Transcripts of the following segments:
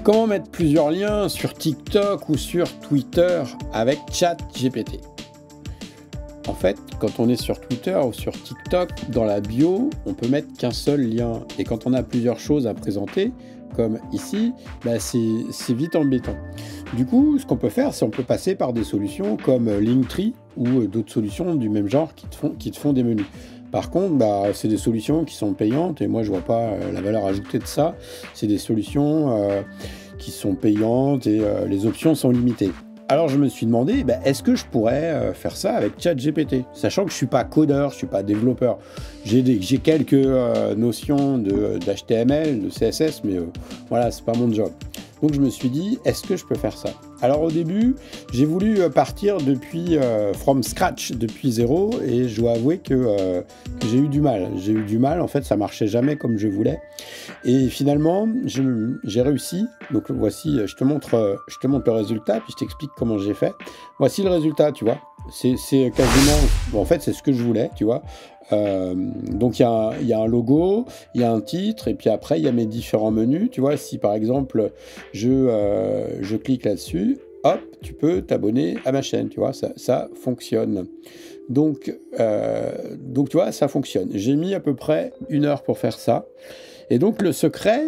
Comment mettre plusieurs liens sur TikTok ou sur Twitter avec ChatGPT? En fait, quand on est sur Twitter ou sur TikTok, dans la bio, on peut mettre qu'un seul lien. Et quand on a plusieurs choses à présenter, comme ici, c'est vite embêtant. Du coup, ce qu'on peut faire, c'est on peut passer par des solutions comme Linktree ou d'autres solutions du même genre qui te font des menus. Par contre, c'est des solutions qui sont payantes et moi, je vois pas la valeur ajoutée de ça. C'est des solutions qui sont payantes et les options sont limitées. Alors je me suis demandé, est-ce que je pourrais faire ça avec ChatGPT? Sachant que je ne suis pas codeur, je ne suis pas développeur. J'ai quelques notions d'HTML, de CSS, mais voilà, c'est pas mon job. Donc je me suis dit, est-ce que je peux faire ça? Alors au début, j'ai voulu partir depuis from scratch, depuis zéro, et je dois avouer que j'ai eu du mal. J'ai eu du mal, en fait, ça marchait jamais comme je voulais. Et finalement, j'ai réussi. Donc voici, je te montre le résultat, puis je t'explique comment j'ai fait. Voici le résultat, tu vois. C'est quasiment, bon, en fait, c'est ce que je voulais, tu vois. Donc il y a un logo, il y a un titre, et puis après il y a mes différents menus. Tu vois, si par exemple je clique là-dessus, hop, tu peux t'abonner à ma chaîne. Tu vois, ça fonctionne. Donc tu vois, ça fonctionne. J'ai mis à peu près 1 heure pour faire ça. Et donc le secret.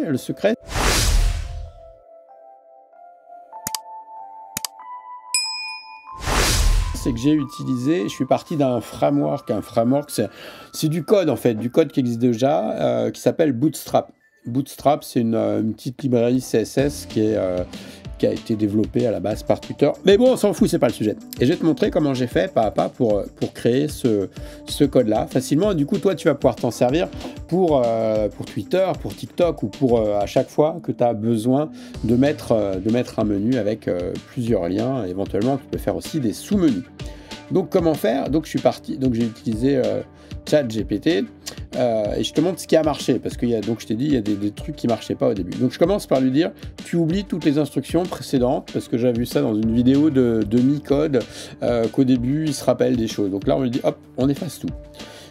C'est que je suis parti d'un framework. Un framework, c'est du code en fait, du code qui existe déjà, qui s'appelle Bootstrap. Bootstrap, c'est une petite librairie CSS qui a été développée à la base par Twitter. Mais bon, on s'en fout, c'est pas le sujet. Et je vais te montrer comment j'ai fait pas à pas pour créer ce code-là facilement. Et du coup, toi, tu vas pouvoir t'en servir pour Twitter, pour TikTok ou pour à chaque fois que tu as besoin de mettre un menu avec plusieurs liens. Éventuellement, tu peux faire aussi des sous-menus. Donc, comment faire? Donc, je suis parti. Donc, j'ai utilisé ChatGPT et je te montre ce qui a marché parce que donc je t'ai dit, il y a des trucs qui marchaient pas au début. Donc, je commence par lui dire, tu oublies toutes les instructions précédentes parce que j'avais vu ça dans une vidéo de mi-code qu'au début, il se rappelle des choses. Donc là, on lui dit, hop, on efface tout.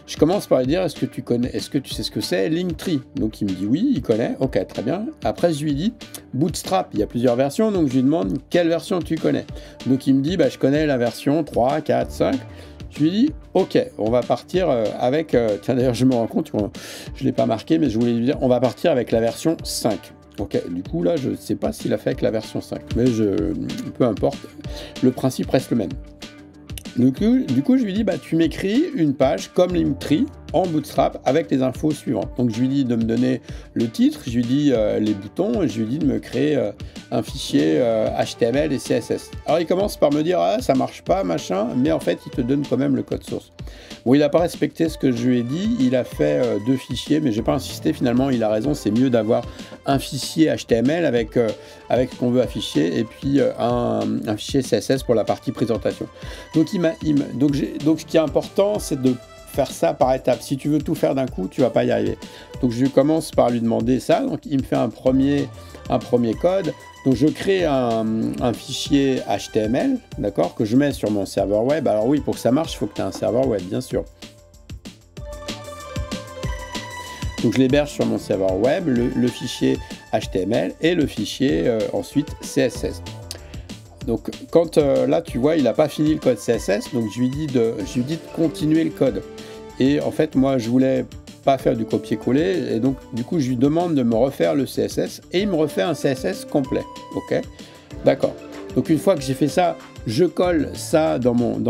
Je commence par lui dire, est-ce que tu sais ce que c'est Linktree? Donc il me dit oui, il connaît, ok, très bien. Après je lui dis Bootstrap, il y a plusieurs versions, donc je lui demande quelle version tu connais. Donc il me dit, je connais la version 3, 4, 5. Je lui dis, ok, on va partir avec, tiens d'ailleurs je me rends compte, je ne l'ai pas marqué, mais je voulais lui dire, on va partir avec la version 5. Ok, du coup là je ne sais pas s'il a fait avec la version 5, mais peu importe, le principe reste le même. Du coup, je lui dis, tu m'écris une page comme Linktree en Bootstrap avec les infos suivantes. Donc, je lui dis de me donner le titre, je lui dis les boutons, et je lui dis de me créer un fichier HTML et CSS. Alors, il commence par me dire, ça marche pas, machin, mais en fait, il te donne quand même le code source. Bon, il n'a pas respecté ce que je lui ai dit, il a fait 2 fichiers, mais j'ai pas insisté, finalement, il a raison, c'est mieux d'avoir un fichier HTML avec ce qu'on veut afficher, et puis un fichier CSS pour la partie présentation. Donc, donc ce qui est important, c'est de faire ça par étapes. Si tu veux tout faire d'un coup, tu vas pas y arriver. Donc je commence par lui demander ça. Donc il me fait un premier code. Donc je crée un fichier HTML, d'accord, que je mets sur mon serveur web. Alors oui, pour que ça marche, il faut que tu aies un serveur web, bien sûr. Donc je l'héberge sur mon serveur web, le fichier HTML et le fichier ensuite CSS. Donc quand là tu vois il n'a pas fini le code CSS, donc je lui dis de continuer le code. Et en fait moi je voulais pas faire du copier-coller et donc du coup je lui demande de me refaire le CSS et il me refait un CSS complet. Ok, d'accord. Donc une fois que j'ai fait ça, je colle ça dans mon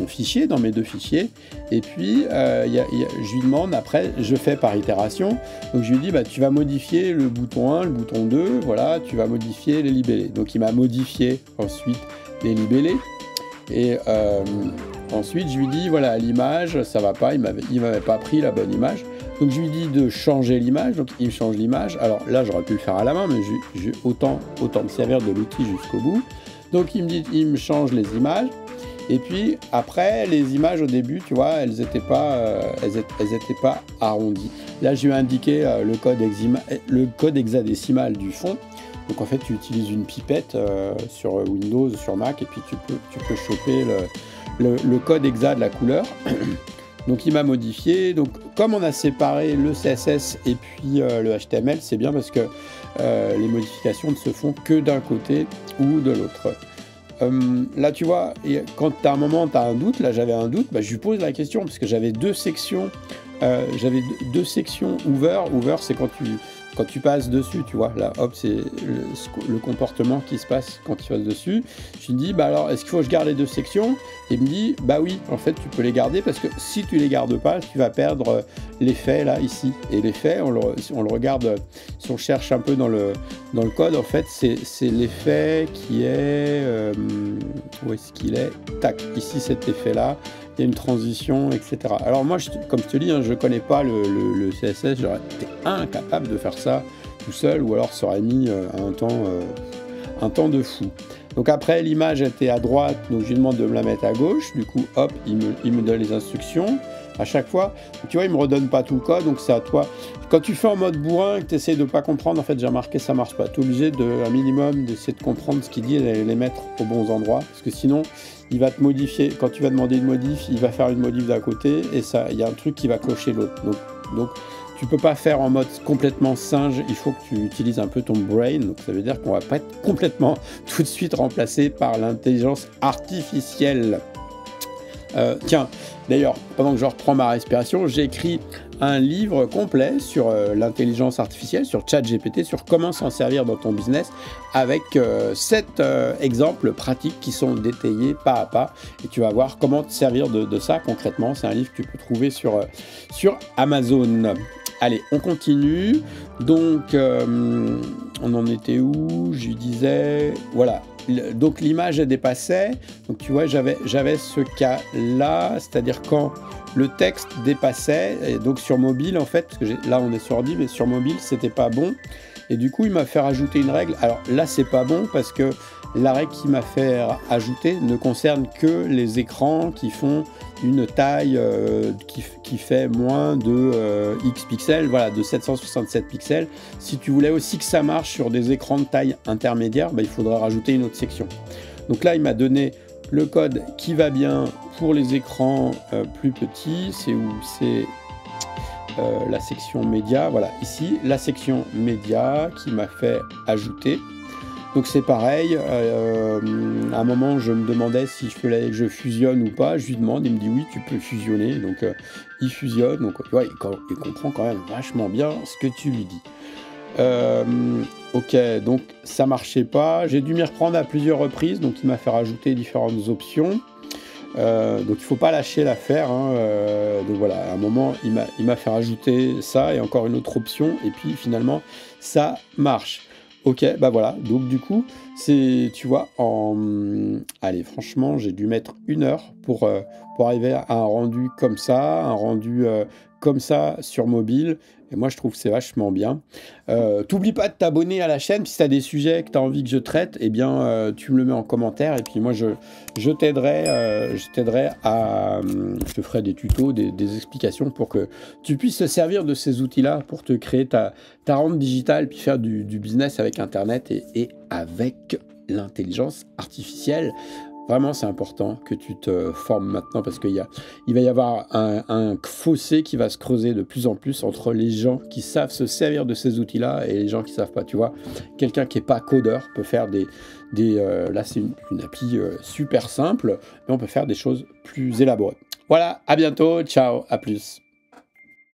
fichier, dans mes 2 fichiers, et puis je lui demande, après je fais par itération, donc je lui dis tu vas modifier le bouton 1, le bouton 2, voilà, tu vas modifier les libellés. Donc il m'a modifié ensuite les libellés, et ensuite je lui dis voilà, l'image ça va pas, il m'avait pas pris la bonne image, donc je lui dis de changer l'image, donc il me change l'image. Alors là j'aurais pu le faire à la main, mais autant me servir de l'outil jusqu'au bout. Donc il me change les images. Et puis après, les images au début, tu vois, elles étaient pas arrondies. Là, je lui ai indiqué le code hexadécimal du fond. Donc en fait, tu utilises une pipette sur Windows, sur Mac, et puis tu peux choper le code hexa de la couleur. Donc il m'a modifié. Donc comme on a séparé le CSS et puis le HTML, c'est bien parce que les modifications ne se font que d'un côté ou de l'autre. Là tu vois, quand tu as un moment, tu as un doute, là j'avais un doute, bah, je lui pose la question parce que j'avais deux sections. J'avais deux sections over. Over, c'est quand tu passes dessus, tu vois. Là, hop, c'est le comportement qui se passe quand tu passes dessus. Je lui dis, bah alors, est-ce qu'il faut que je garde les deux sections? Et il me dit, bah oui, en fait, tu peux les garder parce que si tu les gardes pas, tu vas perdre l'effet là, ici. Et l'effet, on le regarde, si on cherche un peu dans le code, en fait, c'est l'effet qui est... où est-ce qu'il est? Tac, ici, cet effet-là. Il y a une transition, etc. Alors moi, comme je te dis, hein, je ne connais pas le CSS, j'aurais été incapable de faire ça tout seul, ou alors ça aurait mis un temps de fou. Donc après, l'image était à droite, donc je lui demande de me la mettre à gauche, du coup, hop, il me donne les instructions à chaque fois. Tu vois, il ne me redonne pas tout le code, donc c'est à toi. Quand tu fais en mode bourrin et que tu essaies de ne pas comprendre, en fait, j'ai remarqué ça ne marche pas. Tu es obligé un minimum d'essayer de comprendre ce qu'il dit et les mettre aux bons endroits, parce que sinon, il va te modifier. Quand tu vas demander une modif, il va faire une modif d'un côté, et ça, il y a un truc qui va clocher l'autre. Donc, tu peux pas faire en mode complètement singe, il faut que tu utilises un peu ton brain, donc ça veut dire qu'on va pas être complètement tout de suite remplacé par l'intelligence artificielle. Tiens, d'ailleurs, pendant que je reprends ma respiration, j'ai écrit un livre complet sur l'intelligence artificielle, sur ChatGPT, sur comment s'en servir dans ton business, avec 7 exemples pratiques qui sont détaillés pas à pas, et tu vas voir comment te servir de ça concrètement. C'est un livre que tu peux trouver sur Amazon. Allez, on continue. Donc, on en était où? Je lui disais, voilà. Donc l'image elle dépassait, donc tu vois j'avais ce cas là, c'est-à-dire quand le texte dépassait, et donc sur mobile en fait, parce que là on est sur ordi mais sur mobile c'était pas bon, et du coup il m'a fait rajouter une règle. Alors là c'est pas bon parce que la règle qu'il m'a fait ajouter ne concerne que les écrans qui font une taille qui fait moins de X pixels, voilà, de 767 pixels. Si tu voulais aussi que ça marche sur des écrans de taille intermédiaire, bah, il faudra rajouter une autre section. Donc là, il m'a donné le code qui va bien pour les écrans plus petits. C'est où? C'est la section média. Voilà, ici, la section média qui m'a fait ajouter. Donc c'est pareil, à un moment je me demandais si je fallait que je fusionne ou pas, je lui demande, il me dit oui tu peux fusionner, donc il fusionne, donc tu vois, il comprend quand même vachement bien ce que tu lui dis. Ok, donc ça marchait pas, j'ai dû m'y reprendre à plusieurs reprises, donc il m'a fait rajouter différentes options, donc il faut pas lâcher l'affaire, hein, donc voilà, à un moment il m'a fait rajouter ça et encore une autre option, et puis finalement ça marche. Ok, bah voilà, donc du coup, c'est, tu vois, allez, franchement, j'ai dû mettre 1 heure pour arriver à un rendu comme ça sur mobile, et moi je trouve que c'est vachement bien. T'oublies pas de t'abonner à la chaîne, si tu as des sujets que tu as envie que je traite, eh bien, tu me le mets en commentaire, et puis moi je t'aiderai je te ferai des tutos, des explications pour que tu puisses te servir de ces outils-là pour te créer ta rente digitale, puis faire du business avec Internet et avec l'intelligence artificielle. Vraiment, c'est important que tu te formes maintenant parce qu'il va y avoir un fossé qui va se creuser de plus en plus entre les gens qui savent se servir de ces outils-là et les gens qui ne savent pas. Tu vois, quelqu'un qui n'est pas codeur peut faire là, c'est une appli super simple, mais on peut faire des choses plus élaborées. Voilà, à bientôt, ciao, à plus.